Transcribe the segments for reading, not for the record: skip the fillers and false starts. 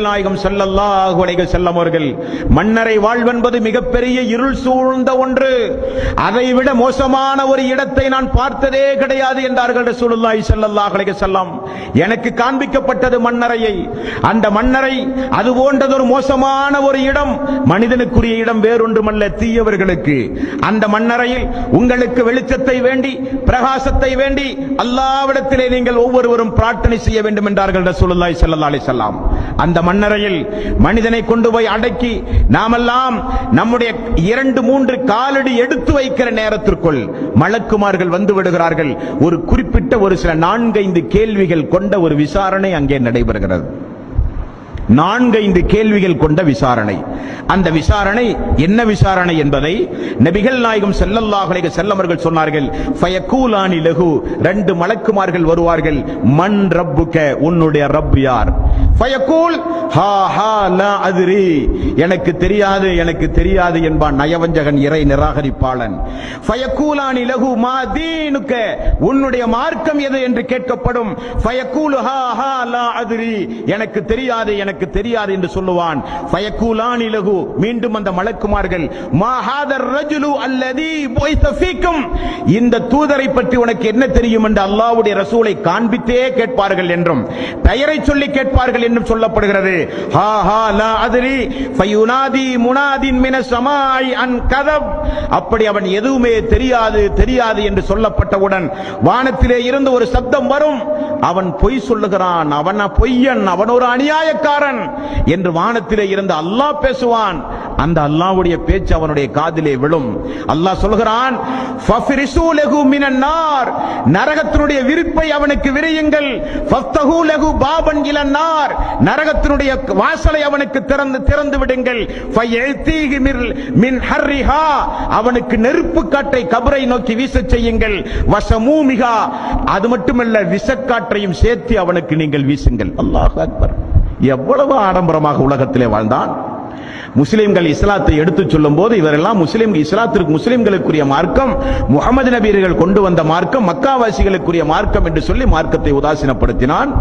நாயகம் ஸல்லல்லாஹு அலைஹி வஸல்லம் அவர்கள் மன்னரை வாழ்வென்பது மிகப்பெரிய இருள் சூழ்ந்த ஒன்று, அதைவிட மோசமான ஒரு இடத்தை நான் பார்த்ததே கிடையாது என்றார்கள் ரசூலுல்லாஹி ஸல்லல்லாஹு அலைஹி வஸல்லம். எனக்கு காண்பிக்கப்பட்டது மன்னரையை. அந்த மன்னரை அது போன்றதொரு மோசமான ஒரு இடம், மனிதனுக்குரிய இடம் வேறொன்றுமல்ல, தீயவர்களுக்கு. அந்த மன்னரையில் உங்களுக்கு வெளிச்சத்தை வேண்டி, பிரகாசத்தை வேண்டி அல்லாஹ்விடத்திலே நீங்கள் ஒவ்வொருவரும் பிரார்த்தனை செய்ய வேண்டும் என்றார்கள் ரசூலுல்லாஹி ஸல்லல்லாஹு அலைஹி வஸல்லம். அந்த மன்னரையில் மனிதனை கொண்டு போய் அடக்கி நாமெல்லாம் நம்முடைய 2-3 காலடி எடுத்து வைக்கிற நேரத்திற்குள் மலக்குமார்கள் வந்து விடுகிறார்கள். ஒரு குறிப்பிட்ட ஒரு சில 4-5 கேள்விகள் கொண்ட ஒரு விசாரணை அங்கே நடைபெறுகிறது. 4-5 கேள்விகள் கொண்ட விசாரணை. அந்த விசாரணை என்ன விசாரணை என்பதை நபிகள் நாயகம் ஸல்லல்லாஹு அலைஹி வஸல்லம் அவர்கள் சொன்னார்கள். ஃபயகூலானி லஹு, 2 மலக்குமார்கள் வருவார்கள். மன் ரப்புக, உன்னுடைய ரப் யார்? ஃபயகூல் ஹா ஹா லா அத்ரி, எனக்கு தெரியாது எனக்கு தெரியாது என்பான் நயவஞ்சகன், இறை நிராகரிப்பாளன். ஃபயகூலானி லஹு மா தீனுக, உன்னுடைய மார்க்கம் எது என்று கேட்கப்படும். ஃபயகூல் ஹா ஹா லா அத்ரி, எனக்கு தெரியாது எனக்கு தெரியாது என்று சொல்லுவான். ஃபயகூலானி லஹு, மீண்டும் அந்த மலக்குமார்கள் மா ஹாதர் ரஜுலு அல்லதி புய்த ஃபீக்கும், இந்த தூதரை பற்றி உனக்கு என்ன தெரியும் என்று அல்லாஹ்வுடைய ரசூலை காண்பித்தே கேட்பார்கள் என்றும் பெயரை சொல்லி கேட்பார்கள் என்றும் சொல்லப்படுகிறது. ஹா ஹா லா அத்ரி ஃபயுனாதி முனாதின் மினஸ் ஸமாஇ அன் கதப், அப்படி அவன் எதுவுமே தெரியாது தெரியாது என்று சொல்லப்பட்டவுடன் வானத்திலே இருந்து ஒரு சப்தம் வரும், அவன் பொய் சொல்லுகிறான், அவன் பொய்யன், அவன் ஒரு அநியாயக்காரன் என்று வானத்திலே இருந்து அல்லாஹ் பேசுவான். அந்த அல்லாஹ்வுடைய பேச்சு அவனுடைய காதிலே விழும். அல்லாஹ் சொல்கிறான், ஃபஃபிரிசு லஹு மினன் நார், நரகத்தினுடைய விரிப்பை அவனுக்கு விரியுங்கள். ஃபஃப்தஹு லஹு பாபன் இலன் நார், நரகத்தினுடைய வாசலை அவனுக்கு திறந்து விடுங்கள். ஃபயதீஹி மின் ஹர்ரிஹா, அவனுக்கு நெருப்பு காற்றை கபரை நோக்கி வீசச் செய்யுங்கள். வஸமூமிஹா, அது மட்டுமல்ல விஷக்காற்றையும் சேர்த்து அவனுக்கு நீங்கள் வீசுங்கள். அல்லாஹ் அக்பர். எவ்வளவு ஆடம்பரமாக உலகத்திலே வாழ்ந்தான். முஸ்லிம்கள் இஸ்லாத்தை எடுத்து சொல்லும் போது இவரெல்லாம் முஸ்லிம்களுக்குரிய மார்க்கம், முஹம்மது நபியர்கள் கொண்டு வந்த மார்க்கம், மக்காவாசிகளுக்குரிய மார்க்கம் என்று சொல்லி மார்க்கத்தை உதாசீனப்படுத்தினான்.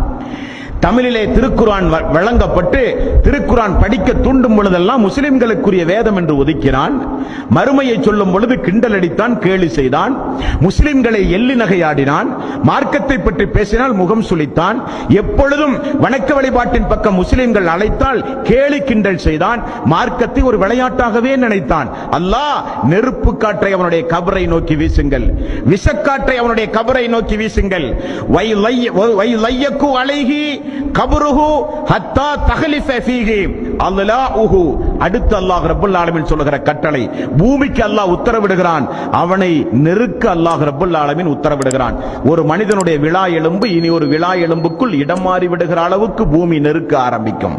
தமிழிலே திருக்குர்ஆன் வழங்கப்பட்டு திருக்குர்ஆன் படிக்க தூண்டும் பொழுதெல்லாம் முஸ்லிம்களுக்குரிய வேதம் என்று ஒதுக்கினான். மறுமையை சொல்லும் பொழுது கிண்டல் அடித்தான், கேலி செய்தான், முஸ்லிம்களை எள்ளி நகையாடினான். மார்க்கத்தை பற்றி பேசினால் முகம் சுளித்தான். எப்பொழுதும் வணக்க வழிபாட்டின் பக்கம் முஸ்லிம்கள் அழைத்தால் கேலி கிண்டல் செய்தான். மார்க்கத்தை ஒரு விளையாட்டாகவே நினைத்தான். அல்லாஹ் நெருப்பு காற்றை அவனுடைய கபரை நோக்கி வீசுங்கள், விஷக்காற்றை அவனுடைய கபரை நோக்கி வீசுங்கள். வைலையக்கு அலைஹி கபருஹு ஹத்தா தக்லிஃப ஃபீஹி அல்லாஹு, அடுத்து அல்லாஹ் ரப்பல் ஆலமீன் சொல்லுகிற கட்டளை, பூமிக்கு அல்லாஹ் உத்தரவிடுகிறான், அவனை நெருக்க அல்லாஹ் ரப்பல் ஆலமீன் உத்தரவிடுகிறான். ஒரு மனிதனுடைய விழா எலும்பு இனி ஒரு விழா எலும்புக்குள் இடம் மாறி விடுகிற அளவுக்கு பூமி நெருக்க ஆரம்பிக்கும்.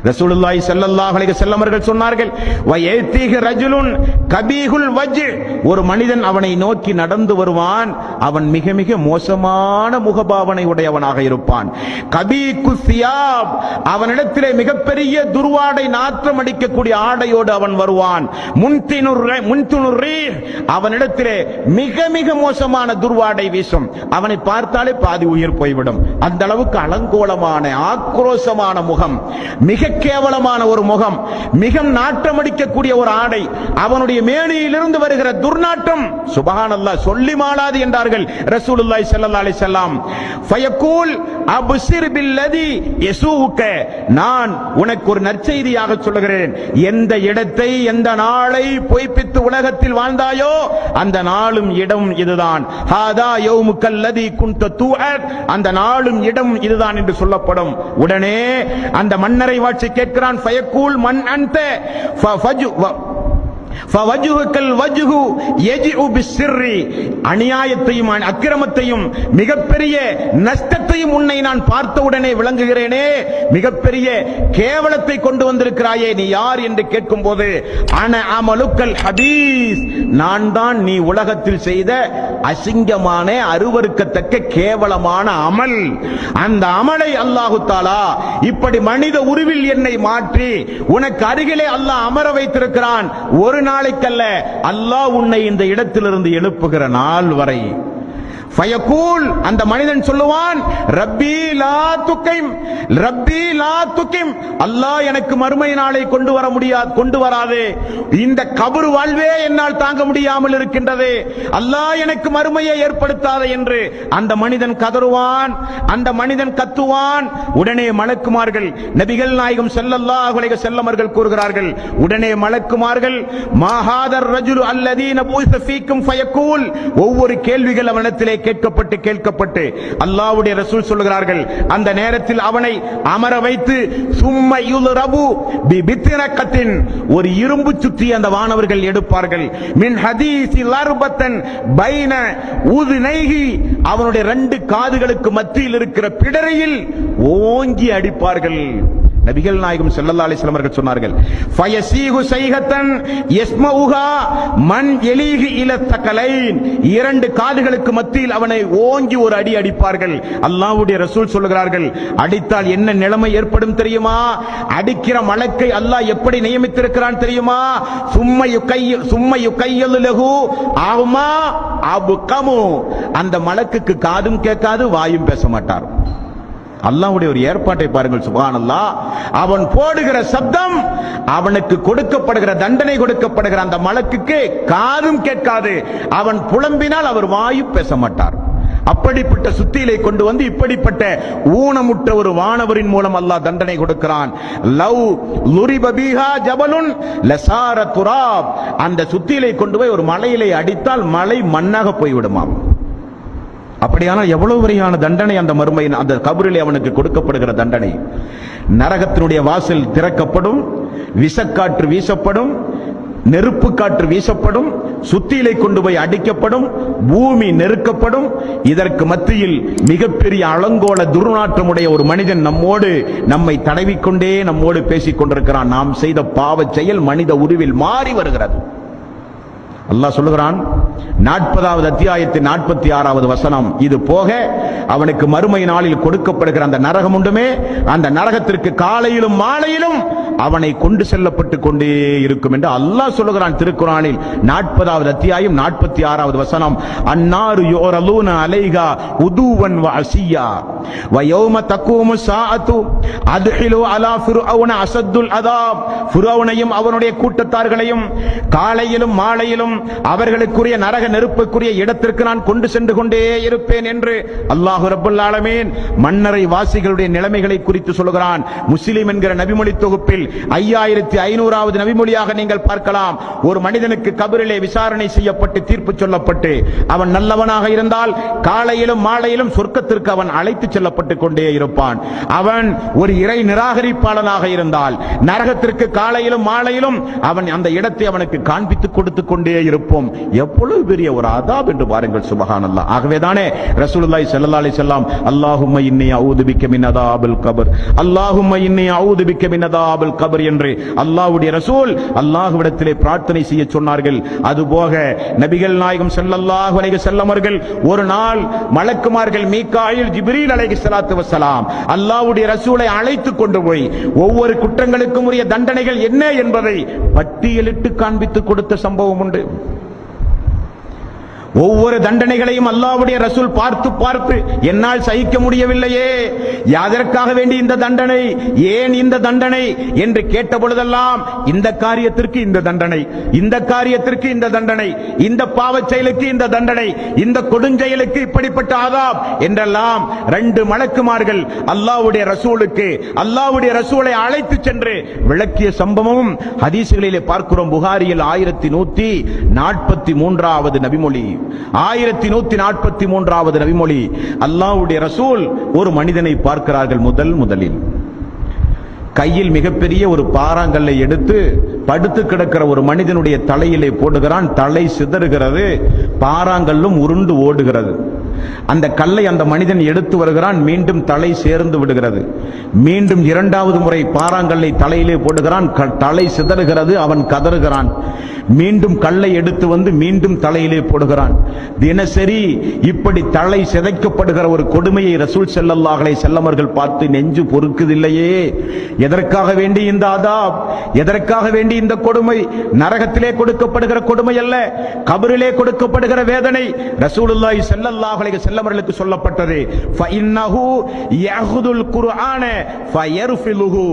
ரசூலுல்லாஹி ஸல்லல்லாஹு அலைஹி வஸல்லம் அவர்கள் சொன்னார்கள், வயதீஹி ரஜுலுன் கபீஹுல் வஜ், ஒரு மனிதன் அவனை நோக்கி நடந்து வருவான், அவன் மிக மிக மோசமான முகபாவனை உடையவனாக இருப்பான். கபீகு சியாப், அவனிடத்திலே மிகப்பெரிய துர்வாடை நாற்றம் அடிக்கக்கூடிய ஆடையோடு அவன் வருவான். முன்தினுர் ரீஹ், அவனிடத்திலே மிக மிக மோசமான துர்வாடை வீசும். அவனை பார்த்தாலே பாதி உயிர் போய்விடும். அந்த அளவுக்கு அலங்கோலமான ஆக்ரோஷமான முகம், மிக கேவலமான ஒரு முகம், மிக நாட்டம் அடிக்கக்கூடிய ஒரு ஆடை, அவனுடைய மேனியிலிருந்து வருகிற துர்நாற்றம் சுப்ஹானல்லாஹ் சொல்லி மாளாது என்றார்கள் ரசூலுல்லாஹி ஸல்லல்லாஹு அலைஹி வஸல்லம். ஃபயகூல் அப்சிர் பில்லதி யசூக, நான் உனக்கு ஒரு நற்செய்தியாக சொல்லுகிறேன், எந்த இடத்தை எந்த நாளை பொய்ப்பித்து உலகத்தில் வாழ்ந்தாயோ அந்த நாளும் இடம் இதுதான். ஹாதா யௌமுக்கல் லதி குன்த துஅத், அந்த நாளும் இடம் இதுதான் என்று சொல்லப்படும். உடனே அந்த மன்னரை வாட்சி கேட்கிறான். ஃபயகூல் மன் அன்த ஃபவஜ்ஹுகல் வஜ்ஹு யஜ்உ பிஸ்ஸிர்ரி, அநியாயத்தையும் அக்கிரமத்தையும் மிகப்பெரிய நஷ்டத்தையும் உன்னை நான் பார்த்தவுடனே விளங்குகிறேனே, மிகப்பெரிய கேவலத்தை கொண்டு வந்திருக்கிறாயே, நீ யார் என்று கேட்கும்போது அன அமலுக்கல் ஹபீஸ், நான் தான் நீ உலகத்தில் செய்த அசிங்கமான அருவருக்கத்தக்க கேவலமான அமல். அந்த அமலை அல்லாஹு தஆலா இப்படி மனித உருவில் என்னை மாற்றி உனக்கு அருகிலே அல்லாஹ் அமர வைத்திருக்கிறான். ஒரு நாளைக்கல்ல, அல்லாஹ் உன்னை இந்த இடத்திலிருந்து எழுப்புகிற நாள் வரை ஃபயகூல், அந்த மனிதன் சொல்லுவான், ரப்பி லா துகிம், ரப்பி லா துகிம், அல்லாஹ் எனக்கு மறுமை நாளை கொண்டு வர முடியாது, கொண்டு வராதே, இந்த கபர் வாழ்வே என்னால் தாங்க முடியாமல் இருக்கின்றது, அல்லாஹ் எனக்கு மறுமையை ஏற்படுத்தாதே என்று அந்த மனிதன் கதறுவான், அந்த மனிதன் கத்துவான். உடனே மலக்குமார்கள், நபிகள் நாயகம் ஸல்லல்லாஹு அலைஹி வஸல்லம் அவர்கள் கூறுகிறார்கள், உடனே மலக்குமார்கள், மா ஹாதர் ரஜுலு அல்லதீன புஇஸ ஃபீக்கும் ஃபயகூல், ஒவ்வொரு கேள்விகள் அவனிடத்திலே கேட்கப்பட்டு அல்லாஹ்வுடைய ரசூல் சொல்கிறார்கள், அந்த நேரத்தில் அவனை அமர வைத்து சும்ம யுல்ரபு பிபித்ரகத்தின், ஒரு இரும்பு சுற்றி அந்த வானவர்கள் எடுப்பார்கள், மின் ஹதீஸி லர்பத்தன் பைன உதுனைஹி, அவனுடைய 2 காதுகளுக்கு மத்தியில் இருக்கிற பிடரையில் ஓங்கி அடிப்பார்கள். நபிகள் நாயகம் ஸல்லல்லாஹு அலைஹி வஸல்லம் அவர்கள் சொன்னார்கள், ஃபயஸீஹு ஸைஹத்தன் யஸ்மஉஹா மன் யலீஹி இல தகலைன், 2 காதுகளுக்கு மத்தியில் அவனை ஓங்கி ஒரு அடி அடிப்பார்கள். அல்லாஹ்வுடைய ரசூல் சொல்கிறார்கள், அடித்தால் என்ன நிலைமை ஏற்படும் தெரியுமா? அடிக்கிற மலக்கை அல்லாஹ் எப்படி நியமித்திருக்கிறான் தெரியுமா? சும்ம யுகையலு லஹு ஆமா அபுகமு, அந்த மலக்குக்கு காதும் கேட்காது, வாயும் பேச மாட்டார். அல்லாஹ்வுடைய ஒரு ஏற்பாட்டை பாருங்கள், சுப்ஹானல்லாஹ். அவன் போடுகிற சப்தம், அவனுக்கு கொடுக்கப்படுகிற தண்டனை, கொடுக்கப்படுகிற அந்த மலக்குக்கு காதும் கேட்காது, அவன் புலம்பினால் அவர் வாயும் பேச மாட்டார். அப்படிப்பட்ட சுத்தியிலை கொண்டு வந்து இப்படிப்பட்ட ஊனமுற்ற ஒரு வானவரின் மூலம் அல்லாஹ் தண்டனை கொடுக்கிறான். லவ் லுரிப பிஹா ஜபலுன் லசார துராப், அந்த சுத்தியிலை கொண்டு போய் ஒரு மலையிலே அடித்தால் மலை மண்ணாக போய்விடுமாம். அப்படியானால் எவ்வளவு வரையான தண்டனை அந்த மறுமையின் அந்த கபரிலே அவனுக்கு கொடுக்கப்படுகிற தண்டனை. நரகத்தினுடைய வாசல் திறக்கப்படும், விஷக்காற்று வீசப்படும், நெருப்பு காற்று வீசப்படும், சுத்தியிலை கொண்டு போய் அடிக்கப்படும், பூமி நெருக்கப்படும். இதற்கு மத்தியில் மிகப்பெரிய அலங்கோல துர்நாற்றமுடைய ஒரு மனிதன் நம்மை தடவிக்கொண்டே நம்மோடு பேசிக் கொண்டிருக்கிறான். நாம் செய்த பாவ செயல் மனித உருவில் மாறி வருகிறது. அல்லாஹ் சொல்லுகிறான் 40வது அத்தியாயத்தின் 46வது வசனம், இது போக அவனுக்கு மறுமை நாளில் கொடுக்கப்படுகிற அந்த நரகம் உண்டுமே, அந்த நரகத்திற்கு காலையிலும் மாலையிலும் அவனை கொண்டு செல்லப்பட்டு கொண்டே இருக்கும் என்று அல்லாஹ் சொல்லுகிறான் திருக்குர்ஆனில். 40வது அத்தியாயம் 46வது வசனம், அன்னாரு யுரலூன அலைஹா உதுவன் வ அஸியா வ யௌம தகூமு ஸாஅத்து அத்ஹிலு அலா ஃபிர்அவுன அஸத்துல் அஸாப், ஃபிர்அவுனையும் அவனுடைய கூட்டத்தார்களையும் காலையிலும் மாலையிலும் அவர்களுக்குரிய நரக நெருப்புக்குரிய இடத்திற்கு நான் கொண்டு சென்று கொண்டே இருப்பேன் என்று அல்லாஹ் ரப்பல் ஆலமீன் மன்னரை வாசிகளுடைய நிலைமைகளை குறித்து சொல்கிறான். முஸ்லிம் என்கிற நபிமொழி தொகுப்பில் 5500வது நபிமொழியாக நீங்கள் பார்க்கலாம். ஒரு மனிதனுக்கு கபரிலே விசாரணை செய்யப்பட்டு தீர்ப்பு சொல்லப்பட்டு அவன் நல்லவனாக இருந்தால் காலையிலும் மாலையிலும் சொர்க்கத்திற்கு அவன் அழைத்து செல்லப்பட்டு கொண்டே இருப்பான். அவன் ஒரு இறை நிராகரிப்பாளனாக இருந்தால் நரகத்திற்கு காலையிலும் மாலையிலும் அவன் அந்த இடத்தை அவனுக்கு காண்பித்துக் கொடுத்து கொண்டே இருப்போம். எவ்வளவு பெரிய ஒரு அதாப் என்று பாருங்கள், சுப்ஹானல்லாஹ். ஆகவேதானே ரசூலுல்லாஹி ஸல்லல்லாஹு அலைஹி வஸல்லம் அல்லாஹும்ம இன்னி அஊது பிக்க மின் அதாபில் கபர், அல்லாஹும்ம இன்னி அஊது பிக்க மின் அதாபில் கபர் என்று அல்லாஹ்வுடைய ரசூல் அல்லாஹ்விடத்திலே பிரார்த்தனை செய்ய சொன்னார்கள். அதுபோக நபிகள் நாயகம் ஸல்லல்லாஹு அலைஹி வஸல்லம் அவர்கள் ஒரு நாள் மலக்குமார்கள் மீகாயில் ஜிப்ரீல் அலைஹிஸ்ஸலாத்து வஸ்ஸலாம் அல்லாஹ்வுடைய ரசூலை அழைத்து கொண்டு போய் ஒவ்வொரு குற்றங்களுக்கும் உரிய தண்டனைகள் என்ன என்பதை பட்டியலிட்டு காண்பித்து கொடுத்த சம்பவம் உண்டு. ஒவ்வொரு தண்டனைகளையும் அல்லாஹ்வுடைய ரசூல் பார்த்து என்னால் சகிக்க முடியவில்லையே, எதற்காக வேண்டி இந்த தண்டனை, ஏன் இந்த தண்டனை என்று கேட்ட பொழுதெல்லாம் இந்த காரியத்திற்கு இந்த தண்டனை, இந்த காரியத்திற்கு இந்த தண்டனை, இந்த பாவச் செயலுக்கு இந்த தண்டனை, இந்த கொடுஞ்செயலுக்கு இப்படிப்பட்ட ஆதாப் என்றெல்லாம் 2 மலக்குமார்கள் அல்லாஹ்வுடைய ரசூலுக்கு அல்லாஹ்வுடைய ரசூலை அழைத்து சென்று விளக்கிய சம்பவமும் ஹதீஸ்களிலே பார்க்கிறோம். புகாரியில் 1143வது நபிமொழி, 1143வது நபிமொழி. அல்லாஹ்வுடைய ரசூல் ஒரு மனிதனை பார்க்கிறார்கள். முதலில் கையில் மிகப்பெரிய ஒரு பாறாங்கல்லை எடுத்து படுத்து கிடக்கிற ஒரு மனிதனுடைய தலையிலே போடுகிறான். தலை சிதறுகிறது, பாறாங்கல்லும் உருண்டு ஓடுகிறது. அந்த கல்லை அந்த மனிதன் எடுத்து வருகிறான், மீண்டும் தலை சேர்ந்து விடுகிறது. மீண்டும் 2வது முறை பாறாங்கல்லை தலையிலே போடுகிறான், தலை சிதறுகிறது, அவன் கதறுகிறான். மீண்டும் கல்லை எடுத்து வந்து மீண்டும் தலையிலே போடுகிறான். தினசரி இப்படி தலை சிதைக்கப்படுகிற ஒரு கொடுமையை ரசூல் ஸல்லல்லாஹு அலைஹி வஸல்லம் அவர்கள் பார்த்து நெஞ்சு பொறுக்குதில்லையே. எதற்காக வேண்டி இந்த அதாப், எதற்காக வேண்டி இந்த கொடுமை? நரகத்திலே கொடுக்கப்படுகிற கொடுமை அல்ல, கபரிலே கொடுக்கப்படுகிற வேதனை. ரசூலுல்லாஹி ஸல்லல்லாஹு அலைஹி அலைஹி வஸல்லம் அவர்களுக்கு சொல்லப்பட்டது, ஃபஇன்னஹு யஹுதுல் குர்ஆன ஃபயர்ஃபிலுஹு.